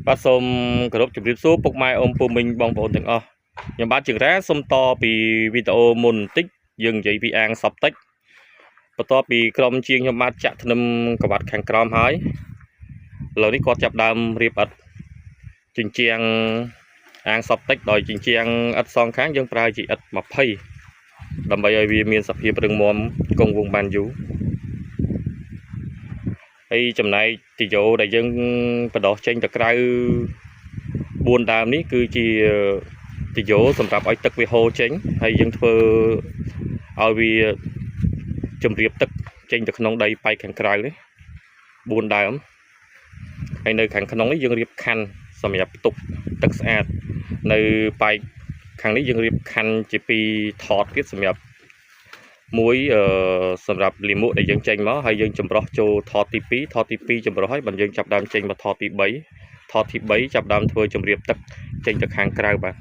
បាទសូមគោរពជម្រាបសួរពុកម៉ែអ៊ំពូមីងបងប្អូនទាំងអស់ខ្ញុំបាទជាងរ៉ាសូមតពីវីដេអូមុនបន្តិចយើងនិយាយពីអាងសពតិចបន្ទាប់ពីក្រុមជាងខ្ញុំបាទចាក់ធ្នឹមក្បាត់ខាងក្រោមហើយឥឡូវនេះគាត់ចាប់ដើមរៀបឥដ្ឋជញ្ជាំងអាងសពតិចដោយជញ្ជាំងឥដ្ឋសងខាងយើងប្រើជាឥដ្ឋ20ដើម្បីឲ្យវាមានសភាពរឹងមាំគង់វង្សបានយូរហើយចំណែកទីយ៉ូដែលយើងបដោះចេញទៅក្រៅ4ដើមនេះគឺជាទីយ៉ូសម្រាប់ឲ្យទឹកវាហូរចេញហើយយើងធ្វើឲ្យវាជំរាបទឹកចេញទៅក្នុងដីប៉ែកខាងក្រៅនេះ4ដើមហើយនៅខាងក្នុងនេះយើងរៀបខណ្ឌសម្រាប់ផ្ទុកទឹកស្អាតនៅប៉ែកខាងនេះយើងរៀបខណ្ឌជា2ថតទៀតសម្រាប់មួយសម្រាប់លាមកដែលយើងចេញមកហើយយើងចម្រោះចូលថតទី2ថតទី2ចម្រោះហើយបើយើងចាប់ដើមចេញមកថតទី3ថតទី3ចាប់ដើមធ្វើជំរាបទឹកចេញទៅខាងក្រៅបាទ